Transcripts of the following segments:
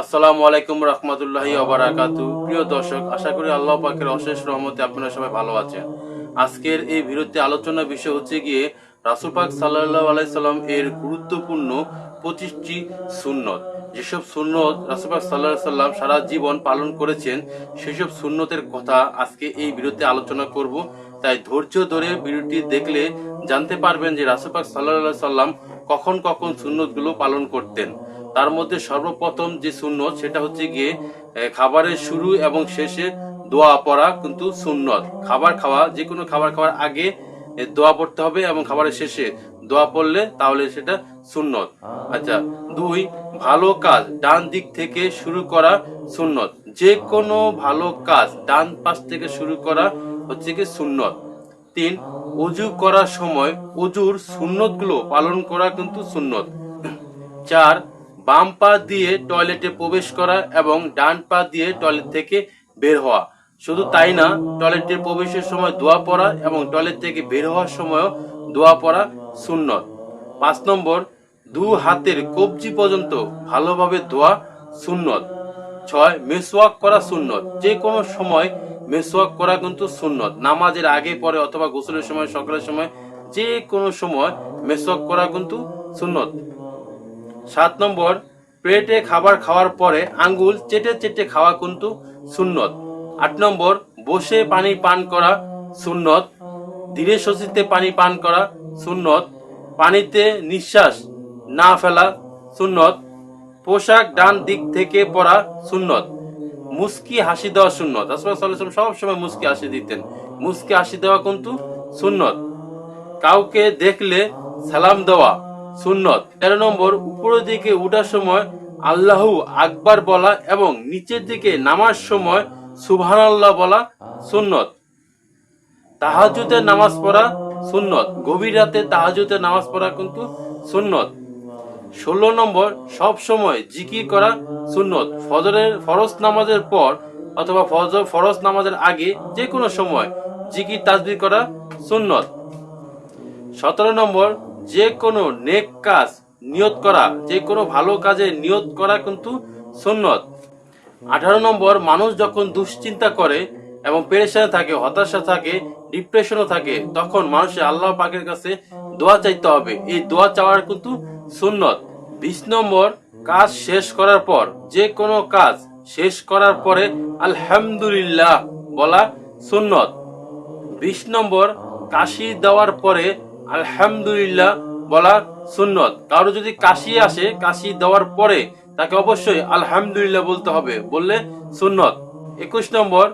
আসসালামু আলাইকুম রহমতুল্লাহি ওয়া বারাকাতু। প্রিয় দর্শক, আশা করি আল্লাহ পাকের অশেষ রহমতে আপনারা সবাই ভালো আছেন। আজকের এই ভিডিওতে আলোচনার বিষয় হচ্ছে গিয়ে রাসূল পাক সাল্লাল্লাহু আলাইহি সাল্লাম এর গুরুত্বপূর্ণ 25টি সুন্নত। যেসব সুন্নত রাসূল পাক সাল্লাল্লাহু আলাইহি সাল্লাম সারা জীবন পালন করেছেন, সেসব সুন্নতের কথা আজকে এই ভিডিওতে আলোচনা করব। তাই ধৈর্য ধরে ভিডিওটি দেখলে জানতে পারবেন যে রাসূল পাক সাল্লাল্লাহু আলাইহি সাল্লাম কখন কখন সুন্নতগুলো পালন করতেন। তার মধ্যে সর্বপ্রথম যে সুন্নত সেটা হচ্ছে গিয়ে খাবারের শুরু এবং শেষে দোয়া পড়া কিন্তু সুন্নত। খাবার খাওয়া, যে কোনো খাবার খাওয়ার আগে দোয়া পড়তে হবে এবং খাবারের শেষে দোয়া পড়লে তাহলে সেটা সুন্নত। আচ্ছা, 2, ভালো কাজ ডান দিক থেকে শুরু করা সুন্নত। যে কোনো ভালো কাজ ডান পাশ থেকে শুরু করা হচ্ছে কি সুন্নত। 3, ওযু করার সময় ওযুর সুন্নতগুলো পালন করা কিন্তু সুন্নত। 4, বাম পা দিয়ে টয়লেটে প্রবেশ করা এবং ডান পা দিয়ে টয়লেট থেকে বের হওয়া। শুধু তাই না, টয়লেটে প্রবেশের সময় দোয়া পড়া এবং টয়লেট থেকে বের হওয়ার সময়ও দোয়া পড়া সুন্নত। 5 নম্বর, 2 হাতের কবজি পর্যন্ত ভালোভাবে ধোয়া সুন্নত। 6, মেসওয়াক করা সুন্নত। যে কোনো সময় মেসওয়াক করা কিন্তু সুন্নত। নামাজের আগে পরে অথবা গোসলের সময়, সকালের সময়, যে কোনো সময় মেসওয়াক করা কিন্তু সুন্নত। 7 নম্বর, প্লেটে খাবার খাওয়ার পরে আঙ্গুল চেটে চেটে খাওয়া কিন্তু সুন্নত। 8 নম্বর, বসে পানি পান করা সুন্নত। ধীরে স্বস্তিতে পানি পান করা সুন্নত। পানিতে নিঃশ্বাস না ফেলা সুন্নত। পোশাক ডান দিক থেকে পরা সুন্নত। মুস্কি হাসি দেওয়া সুন্নত। রাসূলুল্লাহ সাল্লাল্লাহু আলাইহি ওয়াসাল্লাম সবসময় মুস্কি হাসি দিতেন। মুস্কি হাসি দেওয়া কিন্তু সুন্নত। কাউকে দেখলে সালাম দেওয়া সুন্নত। 13 নম্বর, উপরের দিকে উঠার সময় আল্লাহু আকবার বলা এবং নিচের দিকে নামার সময় সুবহানাল্লাহ বলা সুন্নত। তাহাজ্জুদের নামাজ পড়া সুন্নত। গভীর রাতে তাহাজ্জুদের নামাজ পড়া কিন্তু সুন্নত। 16 নম্বর, সব সময় জিকির করা সুন্নত। ফজরের ফরজ নামাজের পর অথবা ফরজ নামাজের আগে যে কোনো সময় জিকির তাসবিহ করা সুন্নত। 17 নম্বর, যে কোনো নেক কাজ নিয়ত করা, যে কোনো ভালো কাজে নিয়ত করা কিন্তু সুন্নত। 18 নম্বর, মানুষ যখন দুশ্চিন্তা করে এবং পেরেশানি থাকে, হতাশা থাকে, ডিপ্রেশনও থাকে, তখন মানুষের আল্লাহ পাকের কাছে দোয়া চাইতে হবে। এই দোয়া চাওয়ার কিন্তু সুন্নত। 20 নম্বর, কাজ শেষ করার পর, যে কোনো কাজ শেষ করার পরে আলহামদুলিল্লাহ বলা সুন্নত। 20 নম্বর, কাশি দেওয়ার পরে আলহামদুলিল্লাহ বলা সুন্নত। কারো যদি কাশি আসে, কাশি দেওয়ার পরে তাকে অবশ্যই আলহামদুলিল্লাহ বলতে হবে, বললে সুন্নত। 21 নম্বর,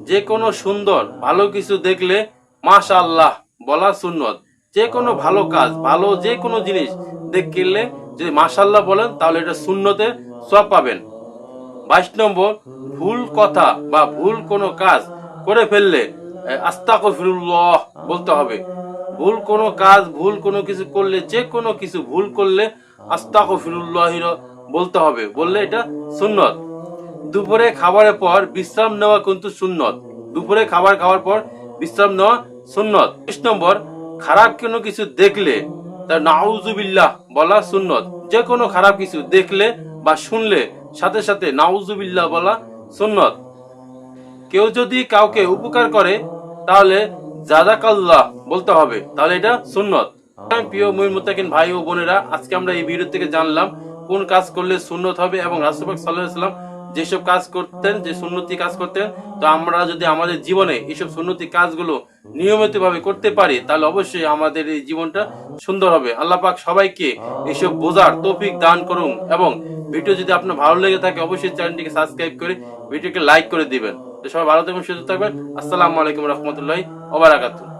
যে কোনো সুন্দর ভালো কিছু দেখলে মাশাআল্লাহ বলা সুন্নত। যে কোনো ভালো কাজ, ভালো যে কোনো জিনিস দেখলে যদি মাশাআল্লাহ বলেন তাহলে এটা সুন্নতের সওয়াব পাবেন। 22 নম্বর, ভুল কথা বা ভুল কোনো কাজ করে ফেললে আস্তাগফিরুল্লাহ বলতে হবে। ভুল কোনো কাজ, ভুল কোনো কিছু করলে, যে কোনো কিছু ভুল করলে আস্তাগফিরুল্লাহ বলতে হবে, বললে এটা সুন্নত। দুপুরে খাবারের পর বিশ্রাম নেওয়া কিন্তু সুন্নত। দুপুরে খাবার খাওয়ার পর বিশ্রাম নেওয়া সুন্নত। 20 নম্বর, খারাপ কোনো কিছু দেখলে তার নাউজুবিল্লাহ বলা সুন্নত। যে কোনো খারাপ কিছু দেখলে বা শুনলে সাথে সাথে নাউজুবিল্লাহ বলা সুন্নত। কেউ যদি কাউকে উপকার করে তাহলে জাযাকাল্লাহ বলতে হবে, তাহলে এটা সুন্নত। প্রিয় মুমিন মুত্তাকিন ভাই ও বোনেরা, আজকে আমরা এই ভিডিও থেকে জানলাম কোন কাজ করলে সুন্নত হবে এবং রাসূল পাক সাল্লাল্লাহু আলাইহি ওয়াসাল্লাম যেসব কাজ করতেন, যে সুন্নতি কাজ করতেন। তো আমরা যদি আমাদের জীবনে এইসব সুন্নতি কাজগুলো নিয়মিতভাবে করতে পারি তাহলে অবশ্যই আমাদের এই জীবনটা সুন্দর হবে। আল্লাহ পাক সবাইকে এইসব বোঝার তৌফিক দান করুন এবং ভিডিও যদি আপনার ভালো লেগে থাকে অবশ্যই চ্যানেলটিকে সাবস্ক্রাইব করে ভিডিওকে লাইক করে দিবেন। তো সবাই ভালো থাকবেন, সুস্থ থাকবেন। আসসালামু আলাইকুম রহমতুল্লাহি ওয়া বারাকাতুহু।